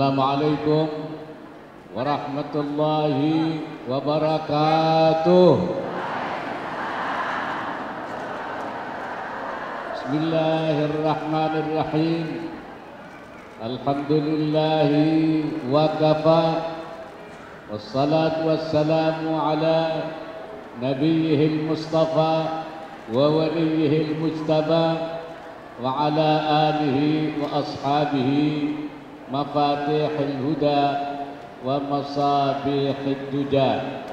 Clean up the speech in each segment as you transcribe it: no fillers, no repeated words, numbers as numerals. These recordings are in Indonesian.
Assalamualaikum warahmatullahi wabarakatuh. Bismillahirrahmanirrahim. Alhamdulillahi wa kafa. Wassalatu wassalamu ala nabiyyihil mustafa wa waliyyihil mujtaba wa ala alihi wa ashabihi mafatihul huda wa masabihid duja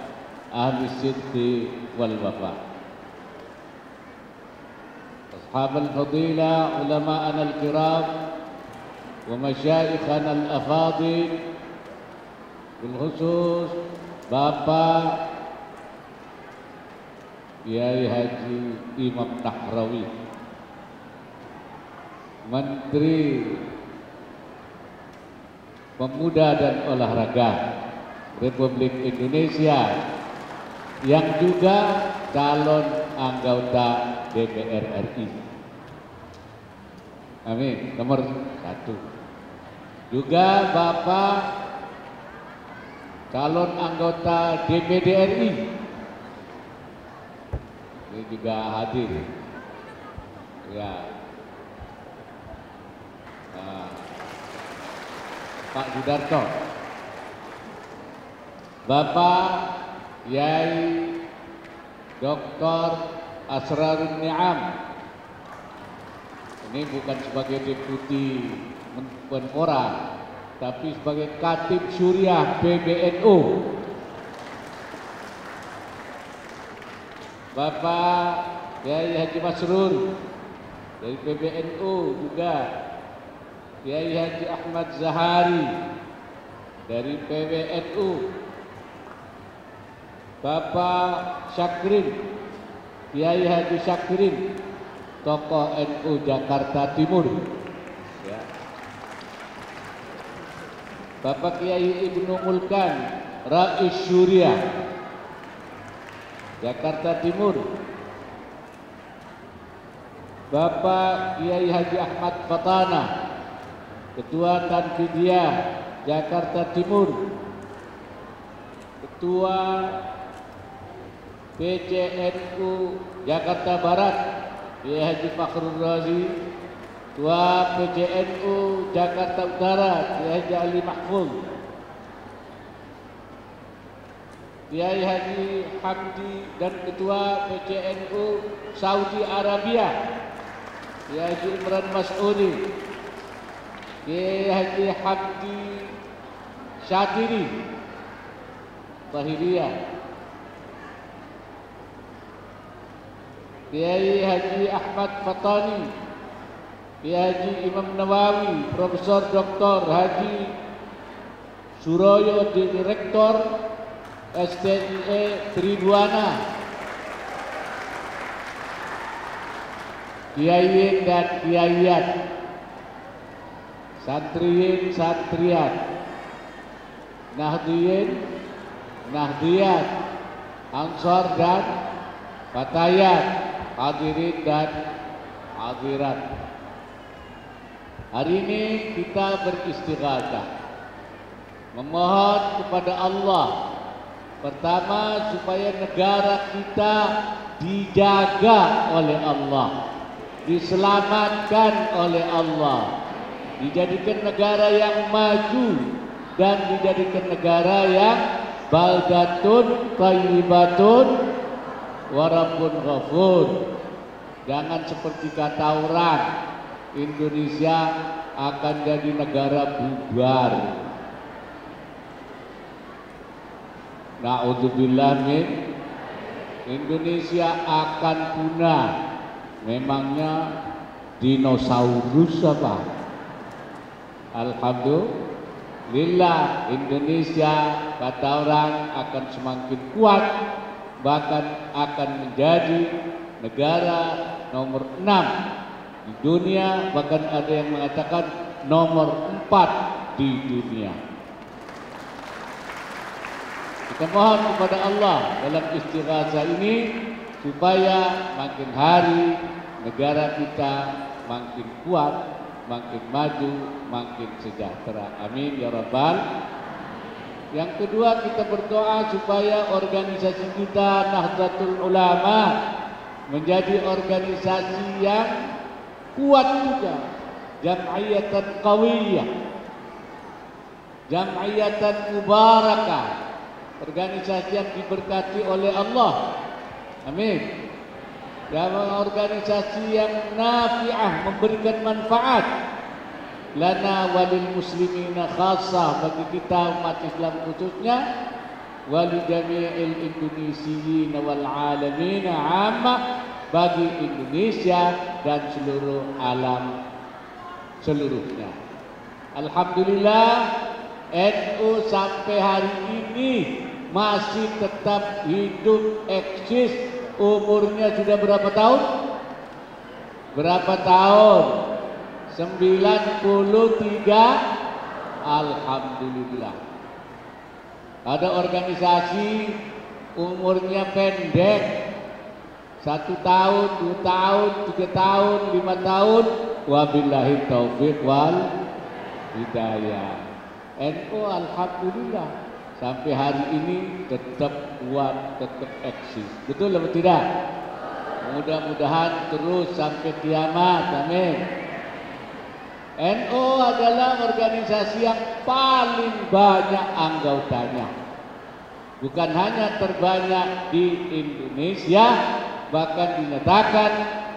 ahli siddi wal wafa. Ashabul fadilah, ulama'ana al-kiram wa masyayikhana al-afadil, bil khusus Bapak Kiai Haji Imam Nahrawi, Menteri Pemuda dan Olahraga Republik Indonesia, yang juga calon anggota DPR RI. Amin. Nomor 1. Juga Bapak calon anggota DPD RI. Ini juga hadir. Ya. Pak Sudarto, Bapak Yai Dr. Asrarun Ni'am, ini bukan sebagai deputi Menpora, tapi sebagai Katib Syuriah PBNU. Bapak Yai Haji Masrur dari PBNU juga. Kiai Haji Ahmad Zahari dari PWNU, Bapak Syakrin, Kiai Haji Syakrin, tokoh NU Jakarta Timur, ya. Bapak Kiai Ibnu Mulkan, Rais Syuriah, Jakarta Timur, Bapak Kiai Haji Ahmad Fatana, Ketua Tanfidiyah Jakarta Timur, Ketua PCNU Jakarta Barat Kiai Haji Fakhrul Razi, Ketua PCNU Jakarta Utara Kiai Haji Ali Mahfuz, Kiai Haji Hamdi, dan Ketua PCNU Saudi Arabia Kiai Haji Imran Mas'udi, Kiai Haji Hamdi Syakiri Tahiriyah, Kiai Haji Ahmad Fatani, Kiai Haji Imam Nawawi, Profesor Dr. Haji Suroyo, Direktur STIE Triduana, Kiai dan Kiaiat, Santriyin, Santriat, Nahdiyin, Nahdiyat, Ansor dan Fatayat, hadirin dan hadirat. Hari ini kita beristighatsah, memohon kepada Allah, pertama supaya negara kita dijaga oleh Allah, diselamatkan oleh Allah, dijadikan negara yang maju dan dijadikan negara yang baldatun thayyibatun wa rabbun ghafur. Jangan seperti kata orang, Indonesia akan jadi negara bubar. Na'udzubillah min, Indonesia akan punah. Memangnya dinosaurus apa? Alhamdulillah, Indonesia kata orang akan semakin kuat, bahkan akan menjadi negara nomor 6 di dunia, bahkan ada yang mengatakan nomor 4 di dunia. Kita mohon kepada Allah dalam istighatsah ini supaya makin hari negara kita makin kuat, makin maju, makin sejahtera. Amin ya rabbal. Yang kedua, kita berdoa supaya organisasi kita Nahdlatul Ulama menjadi organisasi yang kuat juga, jam'iyatan qawiyah, jam'iyatan mubarakah, organisasi yang diberkati oleh Allah. Amin. Dan organisasi yang nafi'ah, memberikan manfaat lana walil muslimina khassah, bagi kita umat Islam khususnya, wali jami'il indonesiyin wal alamin ammah, bagi Indonesia dan seluruh alam seluruhnya. Alhamdulillah, NU sampai hari ini masih tetap hidup, eksis. Umurnya sudah berapa tahun? Berapa tahun? 93. Alhamdulillah. Ada organisasi umurnya pendek, 1 tahun, 2 tahun, 3 tahun, 5 tahun. Wabillahi taufiq wal hidayah. NU alhamdulillah sampai hari ini tetap kuat, tetap eksis. Betul atau tidak? Mudah-mudahan terus sampai kiamat. Amin. NU adalah organisasi yang paling banyak anggotanya. Bukan hanya terbanyak di Indonesia, bahkan dinyatakan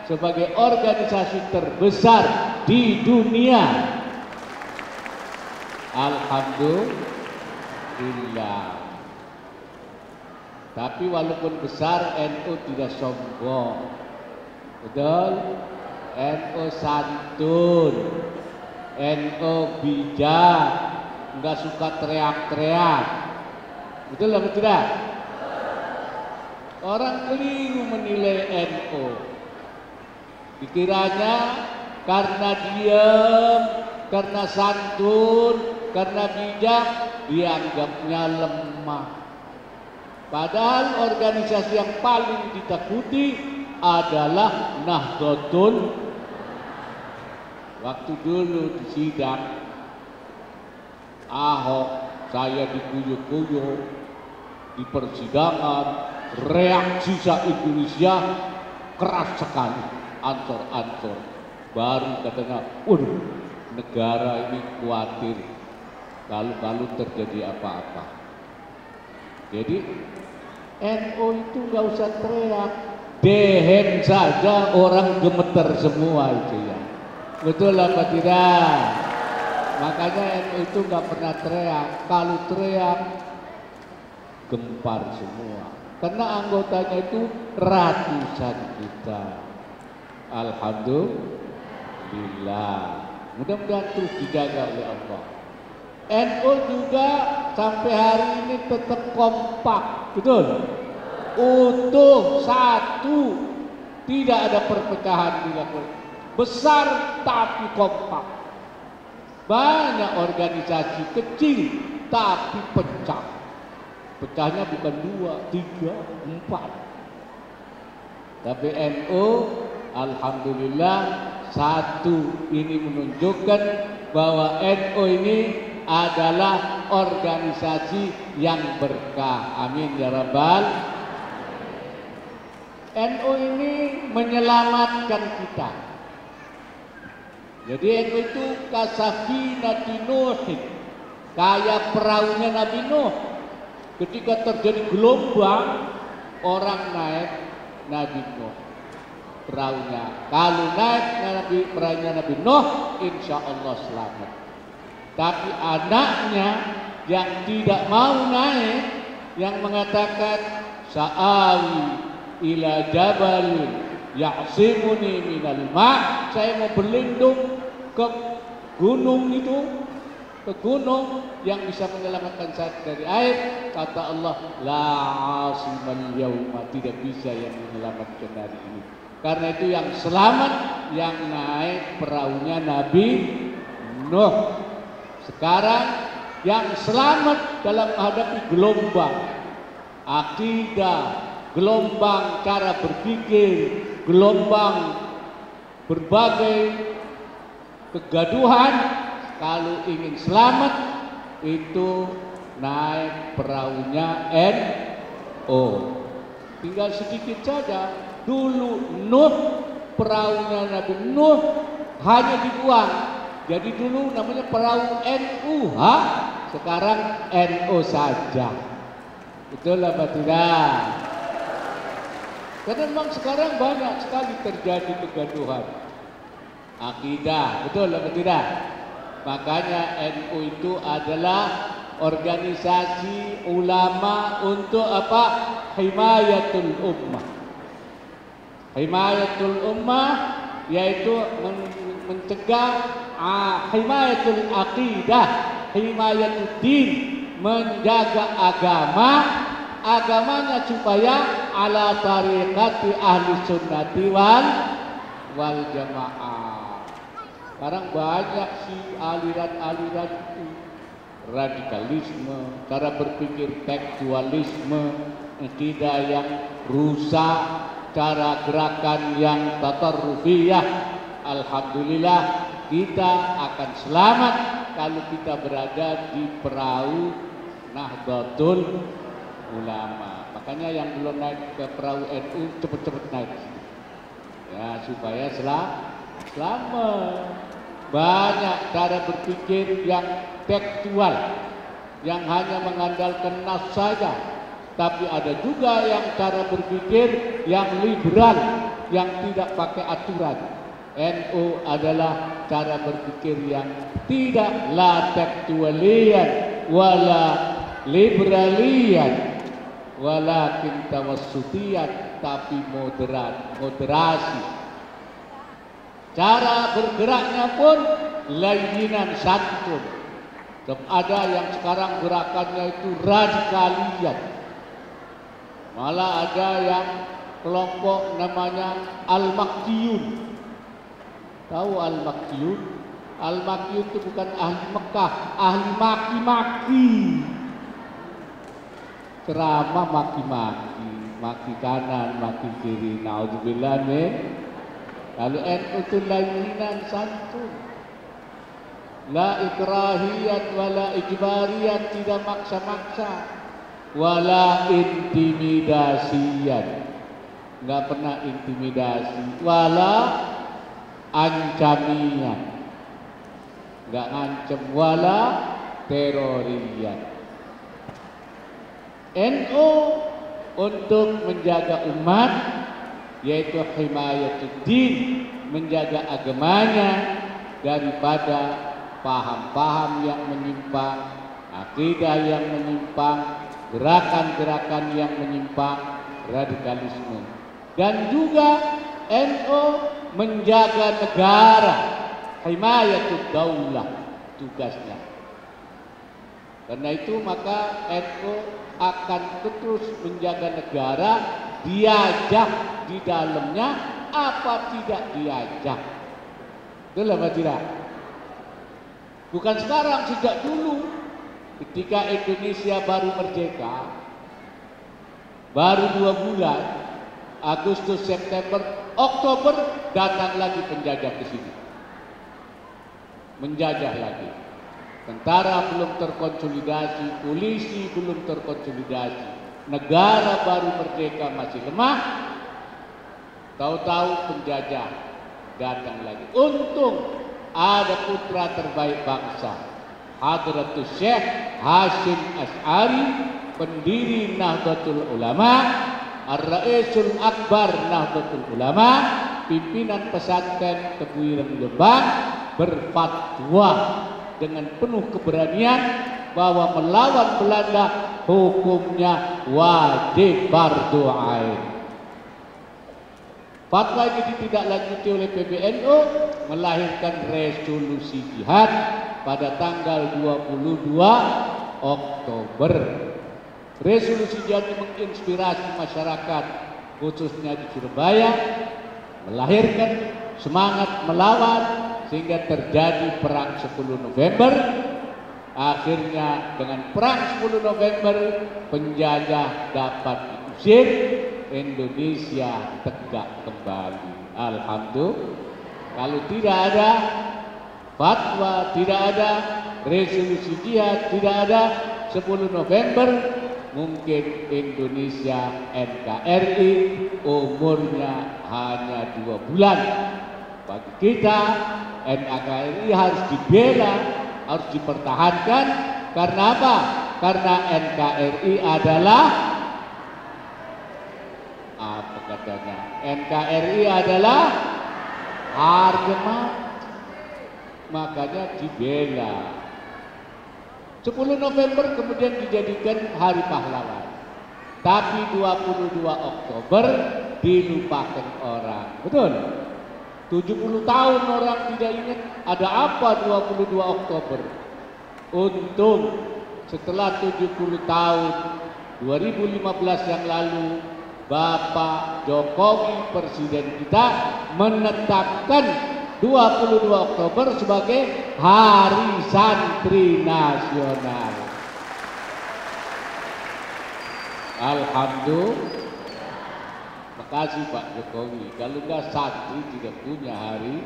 sebagai organisasi terbesar di dunia. Alhamdulillah. Tapi walaupun besar, NU tidak sombong. Betul? NU santun, NU bijak, enggak suka teriak-teriak. Betul atau tidak? Orang keliru menilai NU. Dikiranya karena diam, karena santun, karena bijak, dianggapnya lemah. Padahal organisasi yang paling ditakuti adalah Nahdlatul. Waktu dulu di sidang Ahok, saya dikuyuk-kuyuk di persidangan, reaksi se-Indonesia keras sekali, ancur-ancur. Baru katanya, waduh, negara ini khawatir kalau terjadi apa-apa. Jadi NU itu nggak usah teriak, dehen saja orang gemeter semua itu ya. Betul apa tidak? Makanya NU itu nggak pernah teriak. Kalau teriak gempar semua. Karena anggotanya itu ratusan juta. Alhamdulillah. Mudah-mudahan terus dijaga oleh Allah. NU juga sampai hari ini tetap kompak, betul? Utuh, satu, tidak ada perpecahan, besar tapi kompak. Banyak organisasi kecil tapi pecah. Pecahnya bukan 2, 3, 4. Tapi NU alhamdulillah satu, ini menunjukkan bahwa NU ini adalah organisasi yang berkah. Amin ya rabbal. NU ini menyelamatkan kita. Jadi NU itu kasafinati Nuhin, kayak perahunya Nabi Nuh. Ketika terjadi gelombang, orang naik Nabi Nuh perahunya. Kalau naik perahunya Nabi Nuh, insya Allah selamat. Tapi anaknya yang tidak mau naik, yang mengatakan sa'awi ila jabalin ya'simuni minal ma', saya mau berlindung ke gunung itu, ke gunung yang bisa menyelamatkan saya dari air. Kata Allah, la asimal yauma, tidak bisa yang menyelamatkan dari ini. Karena itu yang selamat yang naik perahunya Nabi Nuh. Sekarang yang selamat dalam menghadapi gelombang akidah, gelombang cara berpikir, gelombang berbagai kegaduhan. Kalau ingin selamat itu naik perahunya NO. Tinggal sedikit saja. Dulu Nuh, perahunya Nabi Nuh hanya dibuang. Jadi dulu namanya perahu NUH, sekarang NO saja. Betul apa tidak? Karena memang sekarang banyak sekali terjadi kegaduhan akidah, betul apa tidak? Makanya NU itu adalah organisasi ulama untuk apa? Himayatul ummah. Himayatul ummah yaitu mencegah himayatul aqidah, himayatul din, menjaga agamanya supaya ala tariqati ahli sunnati wal jamaah. Sekarang banyak sih aliran-aliran radikalisme, cara berpikir tekstualisme, akidah yang rusak, cara gerakan yang tatarrufiyah. Alhamdulillah kita akan selamat kalau kita berada di perahu Nahdlatul Ulama. Makanya yang belum naik ke perahu NU cepat-cepat naik, ya, supaya selamat. Banyak cara berpikir yang tekstual, yang hanya mengandalkan nas saja. Tapi ada juga yang cara berpikir yang liberal, yang tidak pakai aturan. NU adalah cara berpikir yang tidak la tekstualian wala liberalian walakin tawassutian, tapi moderasi. Cara bergeraknya pun layyinan santun. Ada yang sekarang gerakannya itu radikalian. Malah ada yang kelompok namanya Al-Makkiyun. Tahu Al-Makkiyun? Al-Makkiyun itu bukan ahli Mekah, ahli maki-maki. Ceramah maki-maki, maki kanan, maki kiri. Naudzubillah min. Lalu NU itu layyinan santun. La ikrahiyat wala ijbariyat, tidak maksa-maksa. Wala intimidasian, nggak pernah intimidasi. Wala ancamian, nggak ngancem. Wala terorian. NU untuk menjaga umat, yaitu himayatuddin, menjaga agamanya daripada paham-paham yang menyimpang, akidah yang menyimpang, gerakan-gerakan yang menyimpang, radikalisme. Dan juga NU menjaga negara, himayatud daulah, tugasnya. Karena itu maka NU akan terus menjaga negara, diajak di dalamnya apa tidak diajak. Betul apa tidak? Bukan sekarang, sejak dulu. Ketika Indonesia baru merdeka, baru 2 bulan, Agustus, September, Oktober, datang lagi penjajah ke sini, menjajah lagi. Tentara belum terkonsolidasi, polisi belum terkonsolidasi, negara baru merdeka masih lemah. Tahu-tahu penjajah datang lagi. Untung ada putra terbaik bangsa, Hadratus Syekh Hasyim Asy'ari, pendiri Nahdlatul Ulama, Ar-Raisul Akbar Nahdlatul Ulama, pimpinan pesantren Tebuireng Jombang, berfatwa dengan penuh keberanian bahwa melawan Belanda hukumnya wajib fardhu ain. Fatwa ini ditindaklanjuti oleh PBNU, melahirkan resolusi jihad pada tanggal 22 Oktober. Resolusi jihad ini menginspirasi masyarakat, khususnya di Surabaya, melahirkan semangat melawan, sehingga terjadi perang 10 November. Akhirnya dengan perang 10 November penjajah dapat diusir, Indonesia tegak kembali. Alhamdulillah. Kalau tidak ada fatwa tidak ada, resolusi jihad tidak ada. 10 November mungkin Indonesia NKRI umurnya hanya 2 bulan. Bagi kita NKRI harus dibela, harus dipertahankan. Karena apa? Karena NKRI adalah apa katanya? NKRI adalah harga mati. Makanya dibela. 10 November kemudian dijadikan Hari Pahlawan. Tapi 22 Oktober dilupakan orang. Betul? 70 tahun orang tidak ingat ada apa 22 Oktober. Untung setelah 70 tahun 2015 yang lalu Bapak Jokowi Presiden kita menetapkan 22 Oktober sebagai Hari Santri Nasional. Alhamdulillah. Makasih Pak Jokowi. Kalau enggak santri tidak punya hari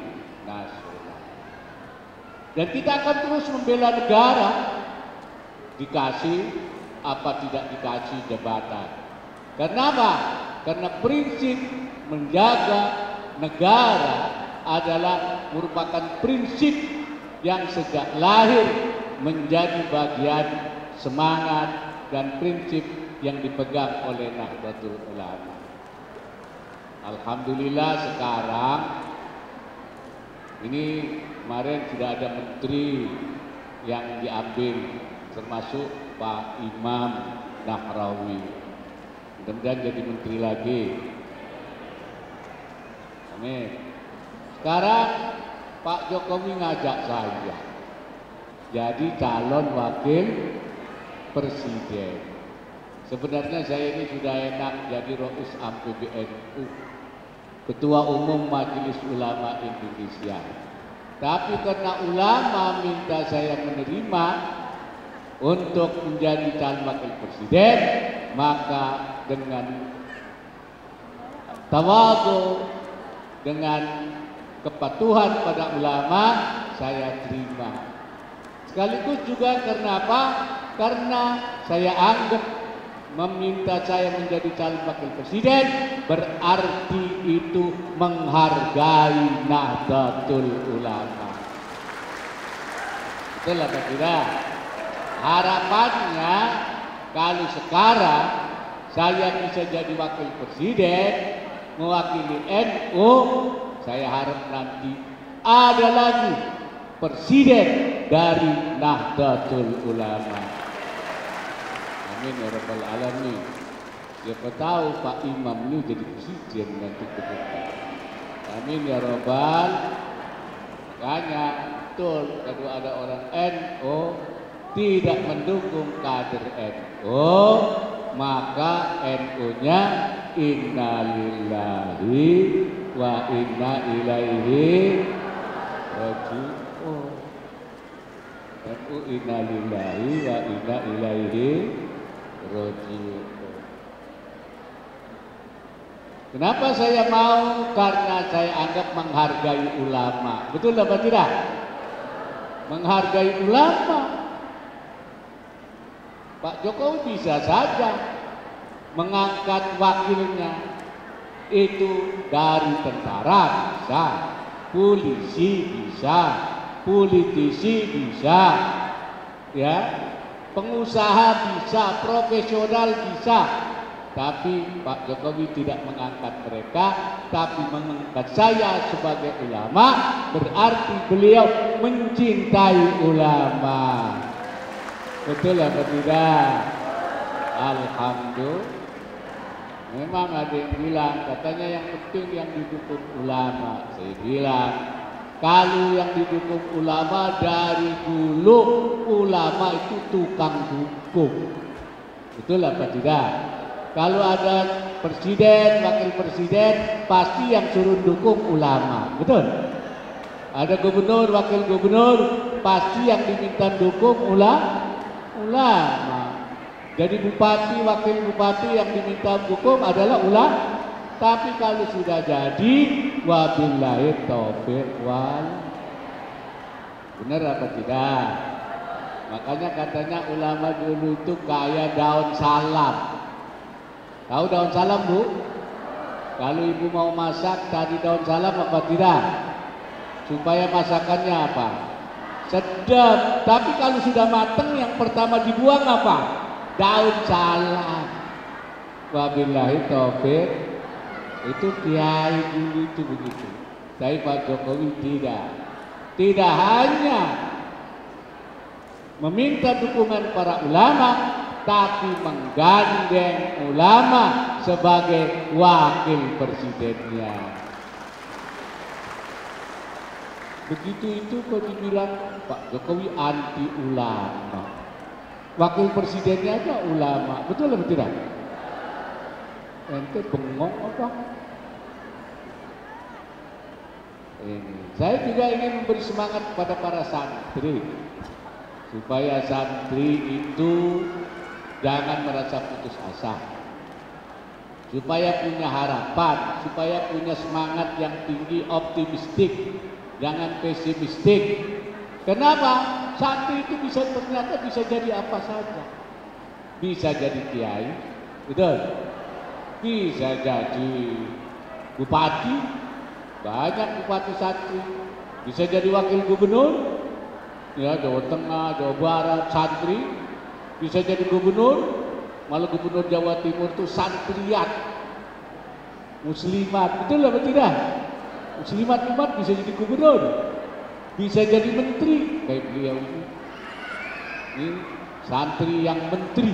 nasional. Dan kita akan terus membela negara. Dikasih apa tidak dikasih jabatan. Karena apa? Karena prinsip menjaga negara adalah merupakan prinsip yang sejak lahir menjadi bagian semangat dan prinsip yang dipegang oleh Nahdlatul Ulama. Alhamdulillah sekarang ini kemarin sudah ada menteri yang diambil termasuk Pak Imam Nahrawi. Mudah-mudahan jadi menteri lagi. Amin. Sekarang Pak Jokowi ngajak saya jadi calon wakil presiden. Sebenarnya saya ini sudah enak jadi Rais Am PBNU, Ketua Umum Majelis Ulama Indonesia. Tapi karena ulama minta saya menerima untuk menjadi calon wakil presiden, maka dengan tawadhu, dengan kepatuhan pada ulama saya terima. Sekaligus juga karena apa? Karena saya anggap meminta saya menjadi calon wakil presiden berarti itu menghargai Nahdlatul Ulama. Betul apa tidak? Harapannya kalau sekarang saya bisa jadi wakil presiden mewakili NU, saya harap nanti ada lagi presiden dari Nahdlatul Ulama. Amin ya rabbal alamin. Siapa tahu Pak Imam ini jadi presiden nanti ke depan. Amin ya rabbal. Makanya betul kalau ada orang NU tidak mendukung kader NU, maka NU-nya innalillahi wa inna ilaihi raji'un. NU innalillahi wa inna ilaihi raji'un. Kenapa saya mau? Karena saya anggap menghargai ulama. Betul apa tidak? Menghargai ulama. Pak Jokowi bisa saja mengangkat wakilnya itu dari tentara bisa, polisi bisa, politisi bisa, ya, pengusaha bisa, profesional bisa. Tapi Pak Jokowi tidak mengangkat mereka, tapi mengangkat saya sebagai ulama, berarti beliau mencintai ulama. Betul apa tidak? Alhamdulillah. Memang ada yang bilang, katanya yang penting yang didukung ulama. Saya bilang, kalau yang didukung ulama dari dulu, ulama itu tukang dukung. Betul apa tidak? Kalau ada presiden, wakil presiden, pasti yang suruh dukung ulama. Betul? Ada gubernur, wakil gubernur, pasti yang diminta dukung ulama. Jadi bupati, wakil bupati yang diminta dukung adalah ulama. Tapi kalau sudah jadi, wabillahi taufiq wal. Benar apa tidak? Makanya katanya ulama dulu itu kayak daun salam. Tahu daun salam, Bu? Kalau ibu mau masak tadi daun salam apa tidak? Supaya masakannya apa? Sedap. Tapi kalau sudah mateng yang pertama dibuang apa? Daun salam. Wabillahi taufik. Itu kiai dulu itu begitu. Tapi Pak Jokowi tidak. Tidak hanya meminta dukungan para ulama, tapi menggandeng ulama sebagai wakil presidennya. Begitu itu kok dibilang Pak Jokowi anti ulama. Wakil presidennya aja ulama, betul atau tidak? Ente bengong apa? Ini. Saya juga ingin memberi semangat kepada para santri supaya santri itu jangan merasa putus asa, supaya punya harapan, supaya punya semangat yang tinggi, optimistik, jangan pesimistik. Kenapa? Santri itu ternyata bisa jadi apa saja. Bisa jadi kiai, betul. Bisa jadi bupati. Banyak bupati santri, bisa jadi wakil gubernur, ya Jawa Tengah, Jawa Barat, santri, bisa jadi gubernur, malah gubernur Jawa Timur itu santriat, muslimat, betul apa tidak? Muslimat umat bisa jadi gubernur, bisa jadi menteri, kayak beliau ini santri yang menteri,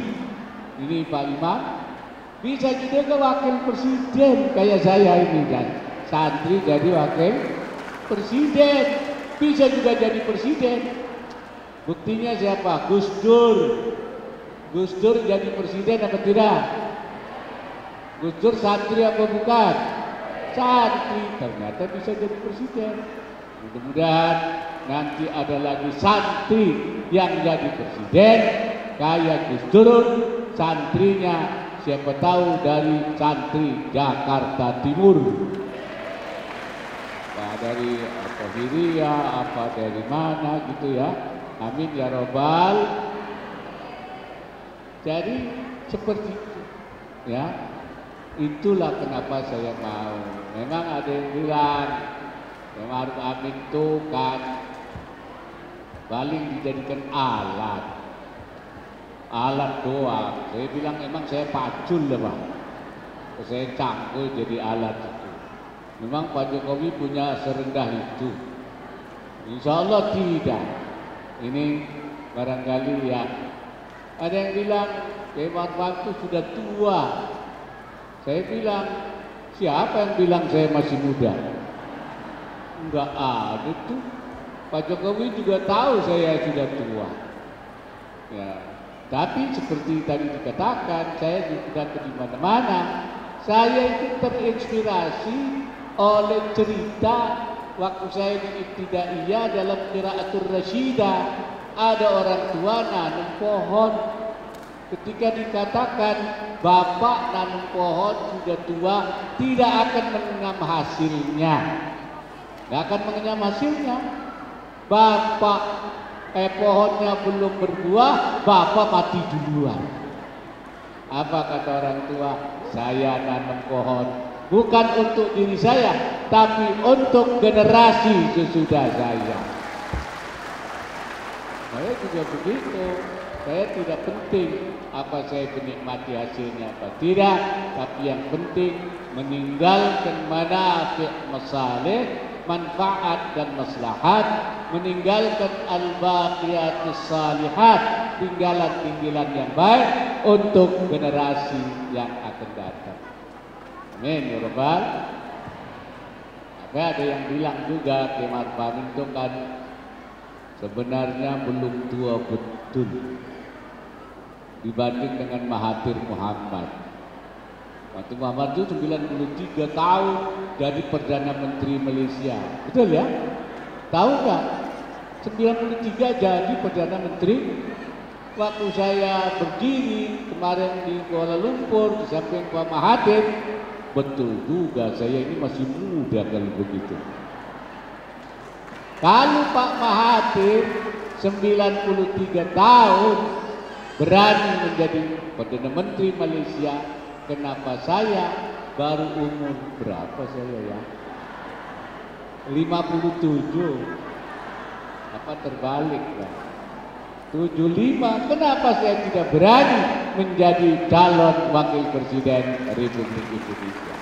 ini Pak Imam, bisa juga ke wakil presiden kayak saya ini kan. Santri jadi wakil presiden, bisa juga jadi presiden. Buktinya siapa? Gus Dur. Gus Dur jadi presiden apa tidak? Gus Dur santri apa bukan? Santri, ternyata bisa jadi presiden. Mudah-mudahan nanti ada lagi santri yang jadi presiden kayak Gus Dur, santrinya siapa tahu dari santri Jakarta Timur. Dari apa Hiria, apa dari mana gitu ya. Amin ya robbal. Jadi seperti itu ya. Itulah kenapa saya mau. Memang ada yang bilang Maruf Amin itu kan paling dijadikan alat doang. Saya bilang emang saya pacul lah Pak. Saya cangkul jadi alat itu. Memang Pak Jokowi punya serendah itu? Insya Allah tidak. Ini barangkali ya. Ada yang bilang Maruf Amin itu sudah tua. Saya bilang, siapa yang bilang saya masih muda? Enggak ada tuh. Pak Jokowi juga tahu saya sudah tua. Ya, tapi seperti tadi dikatakan, saya juga di mana-mana. Saya itu terinspirasi oleh cerita waktu saya di Ibtidaiyah dalam Qiraatul Rasyidah. Ada orang tua nanam pohon. Ketika dikatakan bapak nanam pohon sudah tua, tidak akan mengenyam hasilnya. Tidak akan mengenyam hasilnya. Bapak pohonnya belum berbuah, bapak mati duluan. Apa kata orang tua? Saya nanam pohon bukan untuk diri saya, tapi untuk generasi sesudah saya. Saya juga begitu. Saya tidak penting apa saya menikmati hasilnya apa tidak, tapi yang penting meninggalkan manafi' masalih, manfaat dan maslahat, meninggalkan al-baqiyatus salihat, tinggalan-tinggalan yang baik untuk generasi yang akan datang. Amin ya rabbal. Ada yang bilang juga Maruf Amin itu kan sebenarnya belum tua betul dibanding dengan Mahathir Muhammad. Mahathir Muhammad itu 93 tahun jadi Perdana Menteri Malaysia. Betul ya? Tahu nggak? 93 jadi Perdana Menteri. Waktu saya berdiri kemarin di Kuala Lumpur di samping Pak Mahathir, betul juga saya ini masih muda kalau begitu. Kalau Pak Mahathir 93 tahun berani menjadi Perdana Menteri Malaysia, kenapa saya baru umur berapa saya ya? 57. Apa terbalik lah? 75. Kenapa saya tidak berani menjadi calon wakil presiden Republik Indonesia?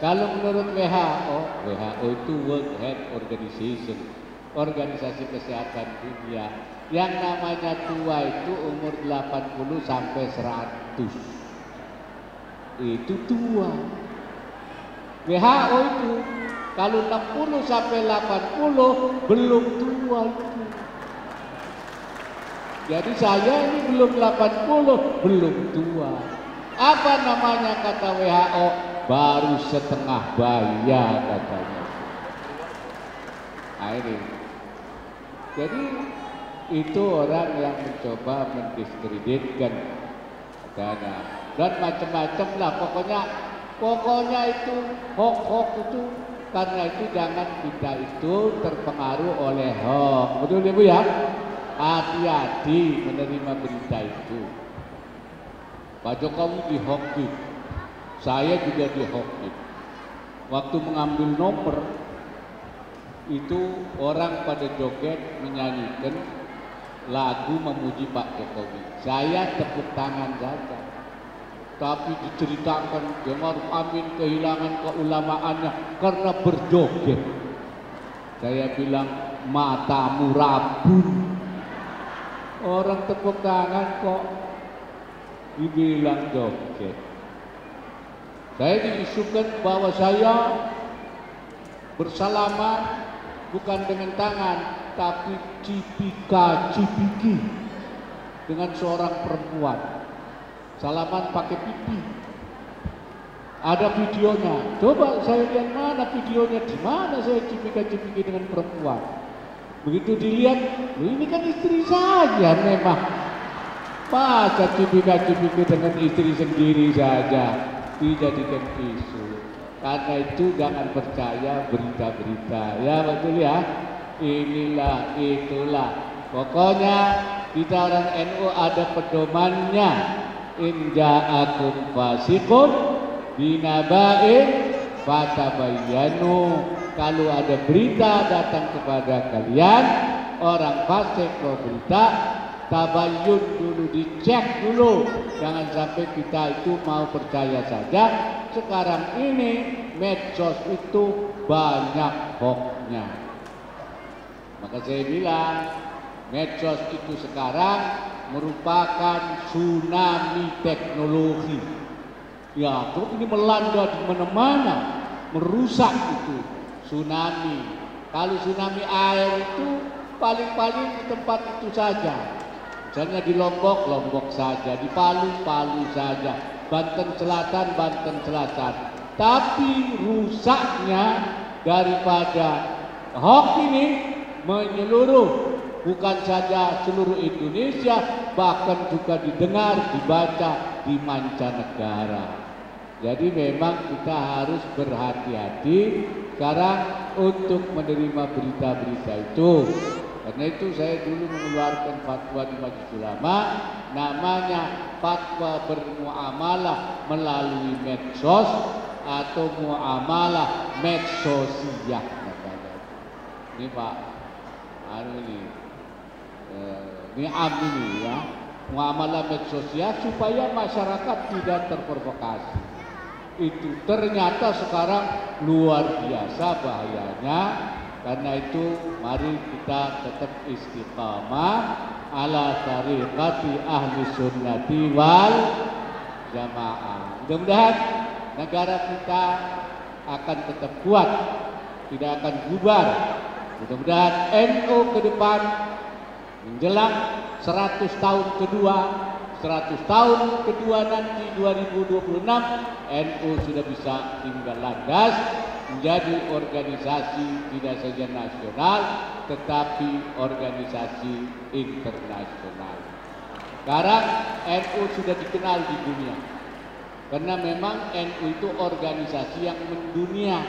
Kalau menurut WHO itu World Health Organization, Organisasi Kesehatan Dunia, yang namanya tua itu umur 80 sampai 100. Itu tua. WHO itu kalau 60 sampai 80 belum tua itu. Jadi saya ini belum 80, belum tua. Apa namanya kata WHO? Baru setengah baya katanya. Ini. Jadi itu orang yang mencoba mendiskreditkan dana dan macam-macam lah. Pokoknya itu hoax itu. Karena itu jangan kita itu terpengaruh oleh hoax. Betul Ibu ya? Hati-hati menerima berita itu. Pak Jokowi dihoaxin. Saya juga dihoaxin. Waktu mengambil nomor itu orang pada joget menyanyikan lagu memuji Pak Jokowi. Saya tepuk tangan saja. Tapi diceritakan Maruf Amin kehilangan keulamaannya karena berjoget. Saya bilang matamu rabun. Orang tepuk tangan kok dibilang joget. Saya diisukan bahwa saya bersalaman bukan dengan tangan, tapi cipika-cipiki dengan seorang perempuan. Salaman pakai pipi. Ada videonya. Coba saya lihat mana videonya, di mana saya cipika-cipiki dengan perempuan. Begitu dilihat, ini kan istri saya memang. Masa cipika-cipiki dengan istri sendiri saja dijadikan isu. Karena itu jangan percaya berita-berita. Ya betul ya. Inilah itulah. Pokoknya kita orang NU ada pedomannya. In ja'akum fasiqun binaba'in fatabayyanu. Kalau ada berita datang kepada kalian, orang fasik mau berita, tabayyun dulu, dicek dulu. Jangan sampai kita itu mau percaya saja. Sekarang ini medsos itu banyak hoaxnya. Maka saya bilang medsos itu sekarang merupakan tsunami teknologi. Ya, terus ini melanda di mana-mana, merusak itu tsunami. Kalau tsunami air itu paling-paling di tempat itu saja. Misalnya di Lombok, Lombok saja, di Palu, Palu saja, Banten Selatan, Banten Selatan. Tapi rusaknya daripada hoax ini menyeluruh, bukan saja seluruh Indonesia, bahkan juga didengar, dibaca di mancanegara. Jadi memang kita harus berhati-hati sekarang untuk menerima berita-berita itu. Karena itu saya dulu mengeluarkan fatwa di Majelis Ulama, namanya fatwa bermuamalah melalui medsos atau muamalah medsosiyah. Ini Pak, ini ya, muamalah medsosiyah supaya masyarakat tidak terprovokasi. Itu ternyata sekarang luar biasa bahayanya. Karena itu mari kita tetap istiqamah ala tariqati ahli sunnati wal jamaah. Mudah-mudahan negara kita akan tetap kuat, tidak akan bubar. Mudah-mudahan NU ke depan menjelang 100 tahun kedua, 100 tahun kedua nanti 2026 NU sudah bisa tinggal landas menjadi organisasi tidak saja nasional tetapi organisasi internasional. Sekarang NU sudah dikenal di dunia. Karena memang NU itu organisasi yang mendunia.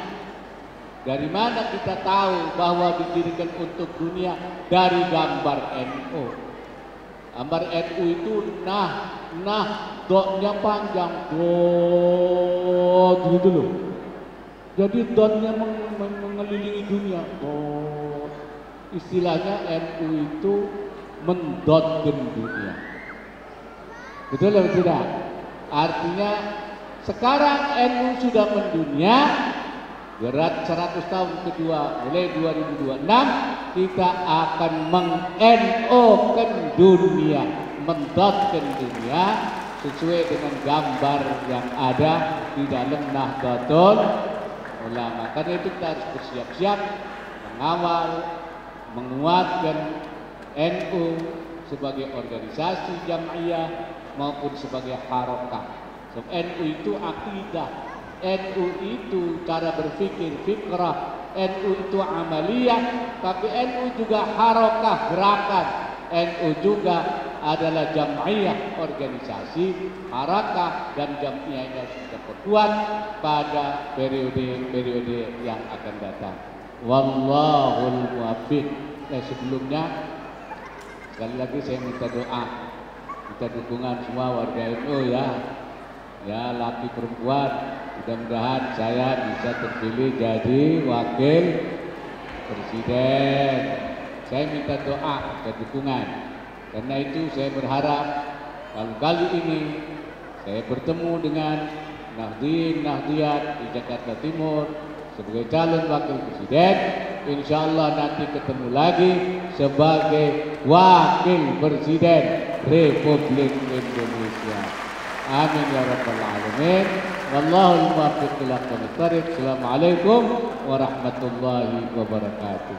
Dari mana kita tahu bahwa didirikan untuk dunia? Dari gambar NU. Gambar NU itu dotnya panjang, dot gitu loh. Jadi dotnya mengelilingi dunia. Dot. Istilahnya NU itu mendotkan dunia. Betul atau tidak? Artinya sekarang NU sudah mendunia. Berat 100 tahun kedua, mulai 2026 kita akan meng-NO-kan dunia, mendotkan dunia sesuai dengan gambar yang ada di dalam Nahdlatul Ulama. Karena itu kita harus bersiap-siap mengawal, menguatkan NU sebagai organisasi jamiah maupun sebagai harokah. So, NU itu akidah. NU itu cara berpikir, fikrah. NU itu amaliyah, tapi NU juga harokah, gerakan. NU juga adalah jam'iyah, organisasi, harakah dan jam'iyahnya sudah perkuat pada periode-periode yang akan datang. Wallahul muwaffiq. Sebelumnya sekali lagi saya minta doa, minta dukungan semua warga NU ya laki perempuan, mudah-mudahan saya bisa terpilih jadi wakil presiden. Saya minta doa dan dukungan. Karena itu saya berharap kalau kali ini saya bertemu dengan Nahdien-Nahdiyat di Jakarta Timur sebagai calon wakil presiden, insya Allah nanti ketemu lagi sebagai wakil presiden Republik Indonesia. Amin ya rabbal alamin. Wallahul muwaffiq ila aqwamit thariq. Assalamualaikum warahmatullahi wabarakatuh.